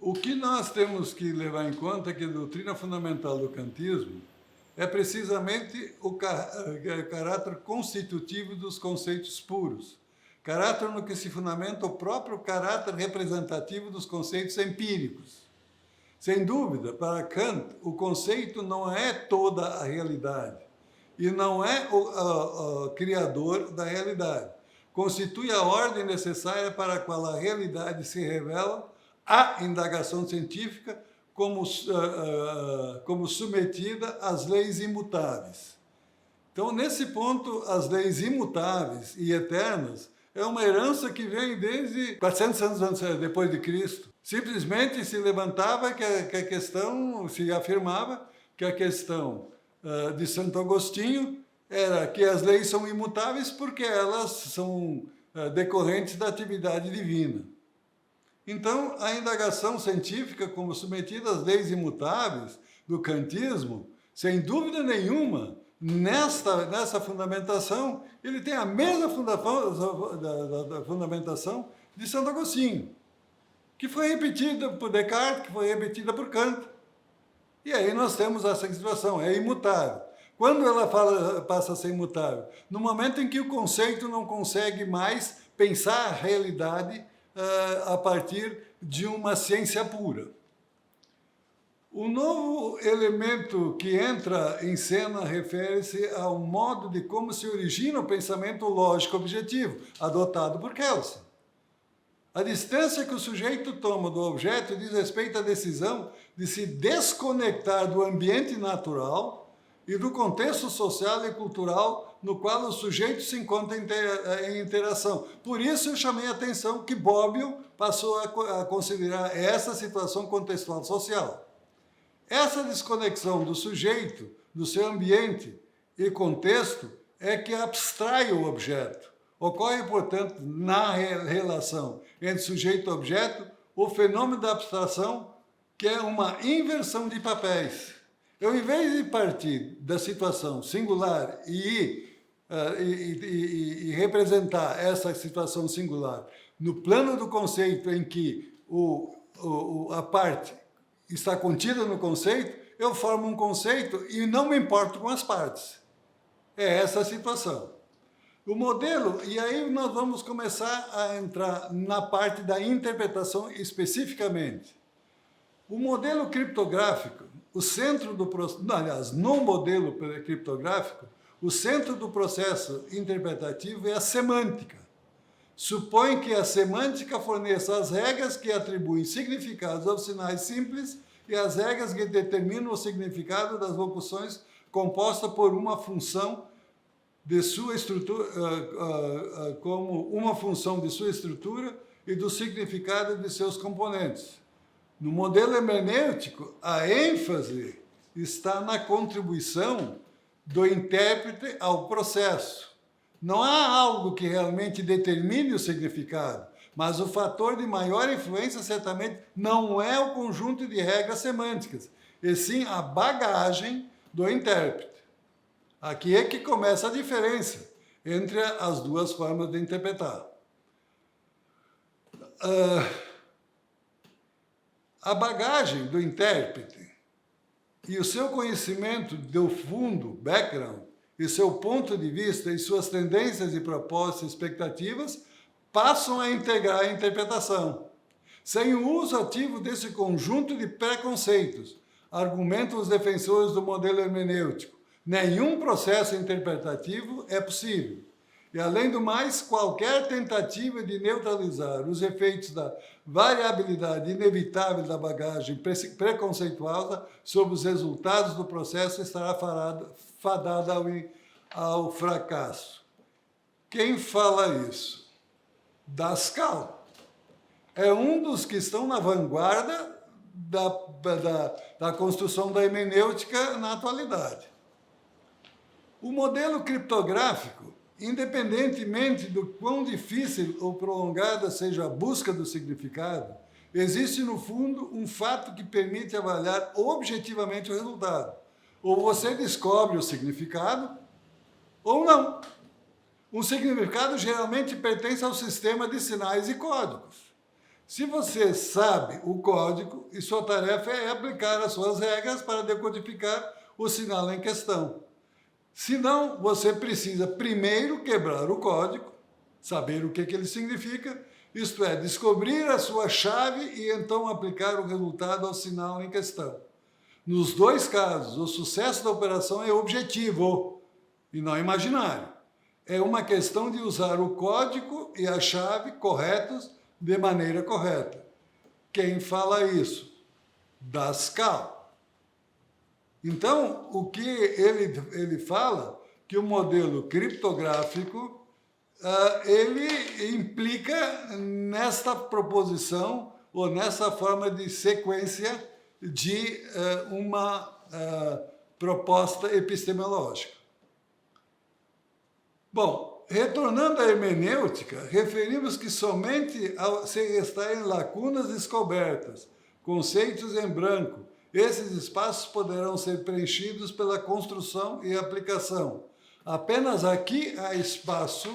O que nós temos que levar em conta é que a doutrina fundamental do kantismo é precisamente o caráter constitutivo dos conceitos puros, caráter no que se fundamenta o próprio caráter representativo dos conceitos empíricos. Sem dúvida, para Kant, o conceito não é toda a realidade e não é o criador da realidade. Constitui a ordem necessária para a qual a realidade se revela à indagação científica como submetida às leis imutáveis. Então, nesse ponto, as leis imutáveis e eternas é uma herança que vem desde 400 anos depois de Cristo. Simplesmente se levantava que a questão, se afirmava que a questão de Santo Agostinho era que as leis são imutáveis porque elas são decorrentes da atividade divina. Então, a indagação científica, como submetida às leis imutáveis do kantismo, sem dúvida nenhuma, nessa fundamentação, ele tem a mesma fundamentação de Santo Agostinho, que foi repetida por Descartes, que foi repetida por Kant. E aí nós temos essa situação, é imutável. Quando ela passa a ser imutável? No momento em que o conceito não consegue mais pensar a realidade a partir de uma ciência pura. O novo elemento que entra em cena refere-se ao modo de como se origina o pensamento lógico objetivo, adotado por Kelsen. A distância que o sujeito toma do objeto diz respeito à decisão de se desconectar do ambiente natural e do contexto social e cultural no qual o sujeito se encontra em interação. Por isso eu chamei a atenção que Bobbio passou a considerar essa situação contextual social. Essa desconexão do sujeito, do seu ambiente e contexto é que abstrai o objeto. Ocorre, portanto, na relação entre sujeito e objeto, o fenômeno da abstração, que é uma inversão de papéis. Eu, em vez de partir da situação singular e representar essa situação singular no plano do conceito em que a parte está contida no conceito, eu formo um conceito e não me importo com as partes. É essa a situação. O modelo, e aí nós vamos começar a entrar na parte da interpretação especificamente. O modelo criptográfico, o centro do processo, no modelo criptográfico, o centro do processo interpretativo é a semântica. Supõe que a semântica forneça as regras que atribuem significados aos sinais simples e as regras que determinam o significado das locuções composta por uma função de sua estrutura, como uma função de sua estrutura e do significado de seus componentes. No modelo hermenêutico, a ênfase está na contribuição do intérprete ao processo. Não há algo que realmente determine o significado, mas o fator de maior influência certamente não é o conjunto de regras semânticas, e sim a bagagem do intérprete. Aqui é que começa a diferença entre as duas formas de interpretar. A bagagem do intérprete e o seu conhecimento do fundo, background, e seu ponto de vista e suas tendências e propósitos e expectativas passam a integrar a interpretação. Sem o uso ativo desse conjunto de preconceitos, argumentam os defensores do modelo hermenêutico, nenhum processo interpretativo é possível. E, além do mais, qualquer tentativa de neutralizar os efeitos da variabilidade inevitável da bagagem preconceituosa sobre os resultados do processo estará fadada ao fracasso. Quem fala isso? Dascal. É um dos que estão na vanguarda da construção da hermenêutica na atualidade. O modelo criptográfico, independentemente do quão difícil ou prolongada seja a busca do significado, existe, no fundo, um fato que permite avaliar objetivamente o resultado. Ou você descobre o significado, ou não. Um significado geralmente pertence ao sistema de sinais e códigos. Se você sabe o código, e sua tarefa é aplicar as suas regras para decodificar o sinal em questão. Se não, você precisa primeiro quebrar o código, saber o que ele significa, isto é, descobrir a sua chave e então aplicar o resultado ao sinal em questão. Nos dois casos, o sucesso da operação é objetivo e não imaginário. É uma questão de usar o código e a chave corretos de maneira correta. Quem fala isso? Dascal. Então, o que ele fala? Que o modelo criptográfico, ele implica nesta proposição ou nessa forma de sequência de uma proposta epistemológica. Bom, retornando à hermenêutica, referimos que somente ao se restarem lacunas descobertas, conceitos em branco, esses espaços poderão ser preenchidos pela construção e aplicação. Apenas aqui há espaço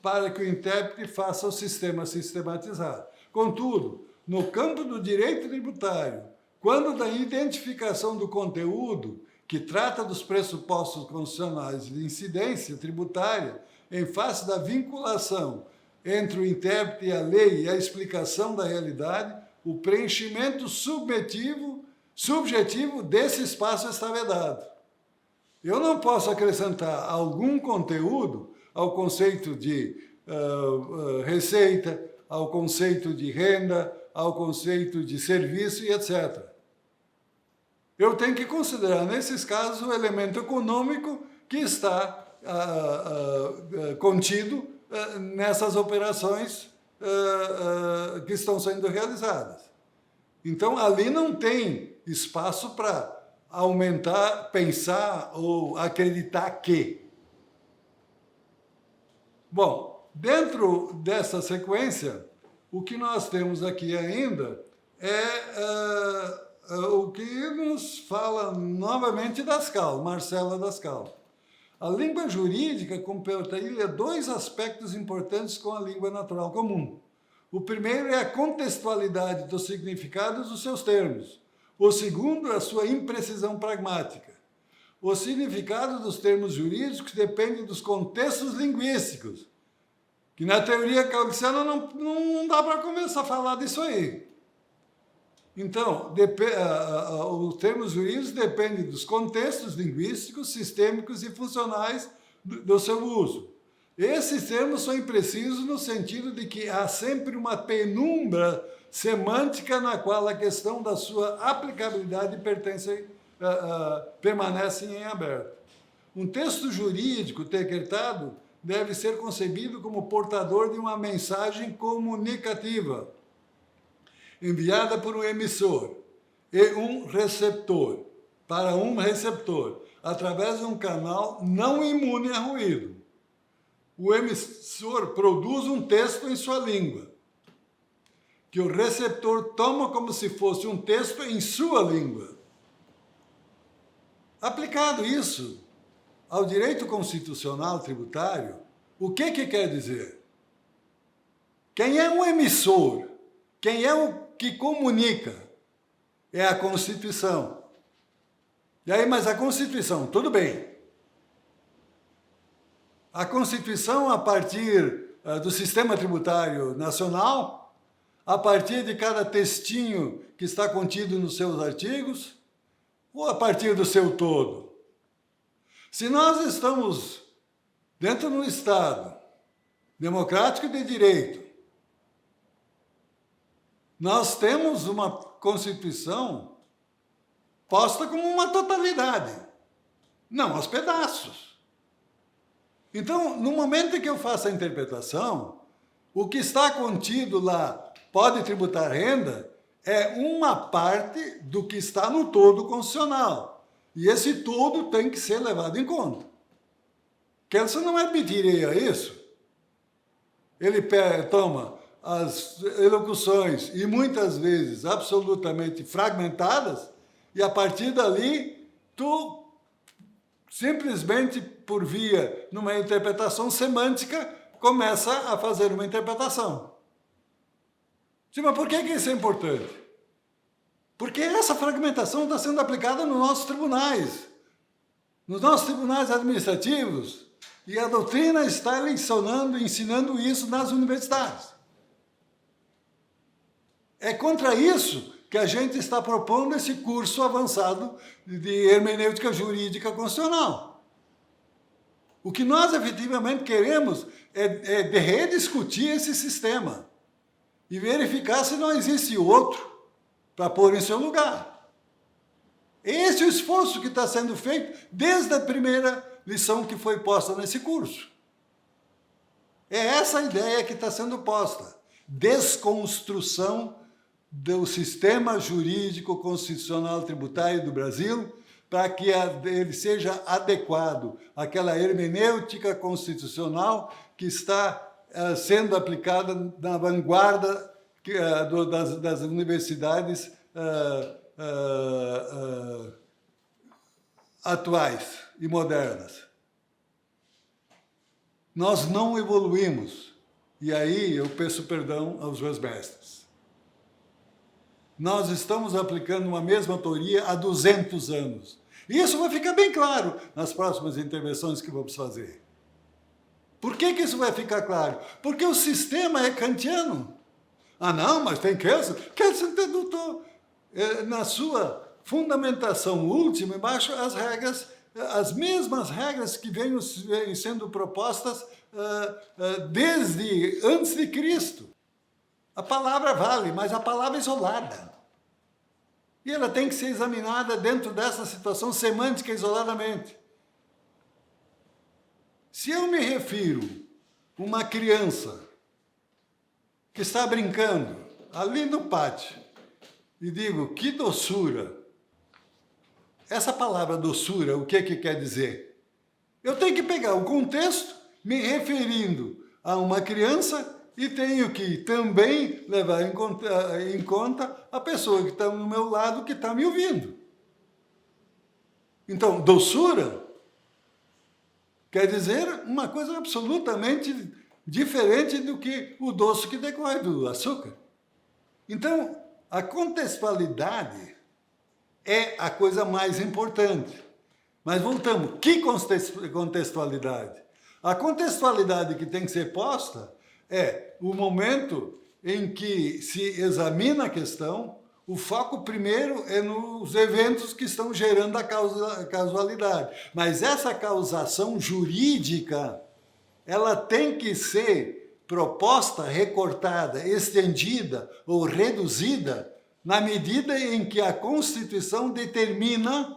para que o intérprete faça o sistema sistematizar. Contudo, no campo do direito tributário, quando da identificação do conteúdo, que trata dos pressupostos constitucionais de incidência tributária, em face da vinculação entre o intérprete e a lei e a explicação da realidade, o preenchimento subjetivo desse espaço está vedado. Eu não posso acrescentar algum conteúdo ao conceito de receita, ao conceito de renda, ao conceito de serviço e etc. Eu tenho que considerar, nesses casos, o elemento econômico que está contido nessas operações que estão sendo realizadas. Então, ali não tem espaço para aumentar, pensar ou acreditar que. Bom, dentro dessa sequência, o que nós temos aqui ainda é o que nos fala novamente Dascal, Marcela Dascal. A língua jurídica compartilha dois aspectos importantes com a língua natural comum. O primeiro é a contextualidade dos significados dos seus termos. O segundo é a sua imprecisão pragmática. O significado dos termos jurídicos depende dos contextos linguísticos, que na teoria gaussiana não dá para começar a falar disso aí. Então, os termos jurídicos dependem dos contextos linguísticos, sistêmicos e funcionais do seu uso. Esses termos são imprecisos no sentido de que há sempre uma penumbra semântica na qual a questão da sua aplicabilidade permanece em aberto. Um texto jurídico decretado deve ser concebido como portador de uma mensagem comunicativa, enviada por um emissor e um receptor, para um receptor, através de um canal não imune a ruído. O emissor produz um texto em sua língua, que o receptor toma como se fosse um texto em sua língua. Aplicado isso ao direito constitucional tributário, o que quer dizer? Quem é o emissor? Quem é o que comunica? É a Constituição. E aí, mas a Constituição, tudo bem. A Constituição, a partir do sistema tributário nacional, a partir de cada textinho que está contido nos seus artigos, ou a partir do seu todo? Se nós estamos dentro de um Estado democrático de direito, nós temos uma Constituição posta como uma totalidade, não aos pedaços. Então, no momento em que eu faço a interpretação, o que está contido lá, pode tributar renda, é uma parte do que está no todo constitucional. E esse todo tem que ser levado em conta. Kelsen não é mentiria isso. Ele toma as elocuções, e muitas vezes absolutamente fragmentadas, e a partir dali, tu simplesmente, por via numa interpretação semântica, começa a fazer uma interpretação. Sim, mas por que isso é importante? Porque essa fragmentação está sendo aplicada nos nossos tribunais administrativos, e a doutrina está lecionando, ensinando isso nas universidades. É contra isso que a gente está propondo esse curso avançado de hermenêutica jurídica constitucional. O que nós efetivamente queremos é rediscutir esse sistema e verificar se não existe outro para pôr em seu lugar. Esse é o esforço que está sendo feito desde a primeira lição que foi posta nesse curso. É essa a ideia que está sendo posta. Desconstrução do sistema jurídico constitucional tributário do Brasil para que ele seja adequado àquela hermenêutica constitucional que está sendo aplicada na vanguarda das universidades atuais e modernas. Nós não evoluímos, e aí eu peço perdão aos meus mestres. Nós estamos aplicando uma mesma teoria há 200 anos. E isso vai ficar bem claro nas próximas intervenções que vamos fazer. Por que isso vai ficar claro? Porque o sistema é kantiano. Ah, não, mas tem Kelsen adotou na sua fundamentação última, embaixo, as regras, as mesmas regras que vêm sendo propostas desde antes de Cristo. A palavra vale, mas a palavra é isolada. E ela tem que ser examinada dentro dessa situação semântica isoladamente. Se eu me refiro a uma criança que está brincando ali no pátio e digo, que doçura, essa palavra doçura, o que quer dizer? Eu tenho que pegar o contexto me referindo a uma criança e tenho que também levar em conta a pessoa que está no meu lado, que está me ouvindo. Então, doçura quer dizer uma coisa absolutamente diferente do que o doce que decorre do açúcar. Então, a contextualidade é a coisa mais importante. Mas voltamos, que contextualidade? A contextualidade que tem que ser posta é o momento em que se examina a questão, o foco primeiro é nos eventos que estão gerando a causalidade. Mas essa causação jurídica, ela tem que ser proposta, recortada, estendida ou reduzida na medida em que a Constituição determina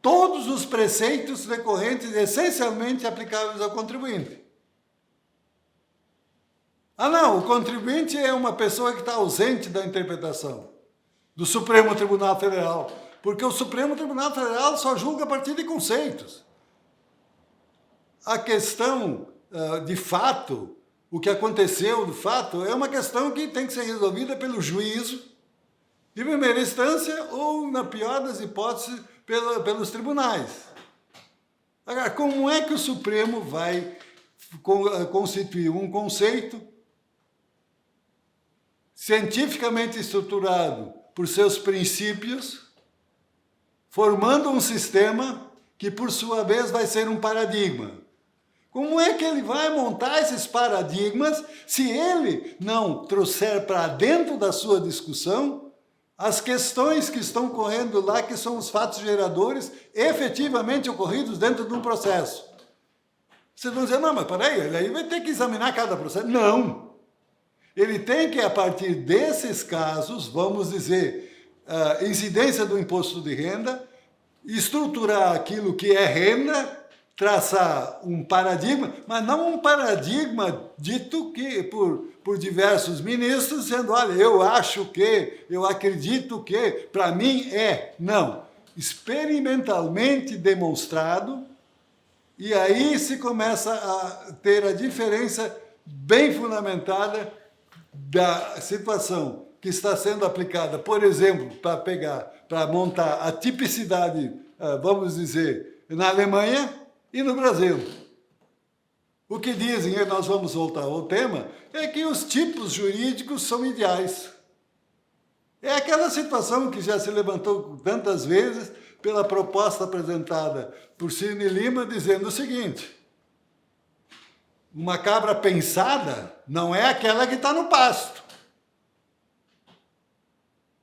todos os preceitos decorrentes essencialmente aplicáveis ao contribuinte. Ah, não, o contribuinte é uma pessoa que está ausente da interpretação do Supremo Tribunal Federal, porque o Supremo Tribunal Federal só julga a partir de conceitos. A questão, de fato, o que aconteceu, de fato, é uma questão que tem que ser resolvida pelo juízo, de primeira instância, ou, na pior das hipóteses, pelos tribunais. Agora, como é que o Supremo vai constituir um conceito cientificamente estruturado por seus princípios, formando um sistema que, por sua vez, vai ser um paradigma? Como é que ele vai montar esses paradigmas se ele não trouxer para dentro da sua discussão as questões que estão correndo lá, que são os fatos geradores efetivamente ocorridos dentro de um processo? Vocês vão dizer, não, mas peraí, ele aí vai ter que examinar cada processo. Não! Ele tem que, a partir desses casos, vamos dizer, incidência do imposto de renda, estruturar aquilo que é renda, traçar um paradigma, mas não um paradigma dito que por diversos ministros, dizendo, olha, eu acho que, eu acredito que, para mim é. Não. Experimentalmente demonstrado, e aí se começa a ter a diferença bem fundamentada da situação que está sendo aplicada, por exemplo, para montar a tipicidade, vamos dizer, na Alemanha e no Brasil. O que dizem, e nós vamos voltar ao tema, é que os tipos jurídicos são ideais. É aquela situação que já se levantou tantas vezes pela proposta apresentada por Cirne Lima, dizendo o seguinte: uma cabra pensada não é aquela que está no pasto.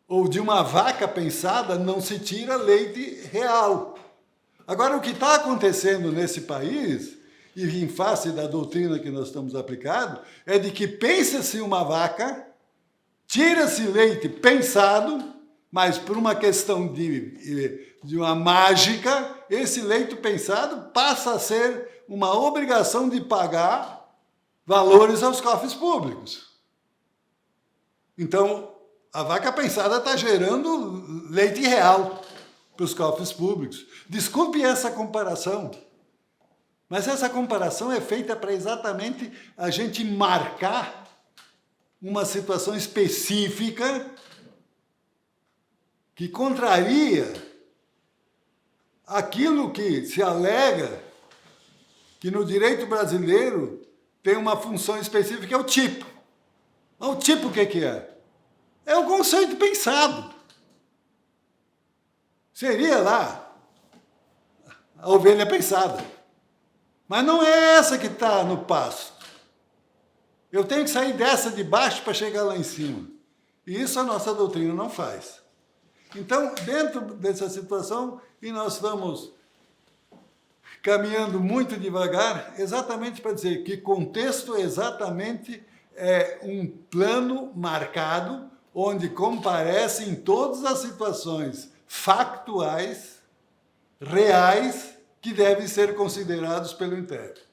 Ou de uma vaca pensada não se tira leite real. Agora, o que está acontecendo nesse país, e em face da doutrina que nós estamos aplicando, é de que pensa-se uma vaca, tira-se leite pensado, mas por uma questão de uma mágica, esse leite pensado passa a ser uma obrigação de pagar valores aos cofres públicos. Então, a vaca pensada está gerando leite real para os cofres públicos. Desculpe essa comparação, mas essa comparação é feita para exatamente a gente marcar uma situação específica que contraria aquilo que se alega que no direito brasileiro tem uma função específica, que é o tipo. O tipo o que é? É o conceito pensado. Seria lá a ovelha pensada. Mas não é essa que está no pasto. Eu tenho que sair dessa de baixo para chegar lá em cima. E isso a nossa doutrina não faz. Então, dentro dessa situação, e nós estamos caminhando muito devagar, exatamente para dizer que contexto exatamente é um plano marcado, onde comparecem todas as situações factuais, reais, que devem ser considerados pelo intérprete.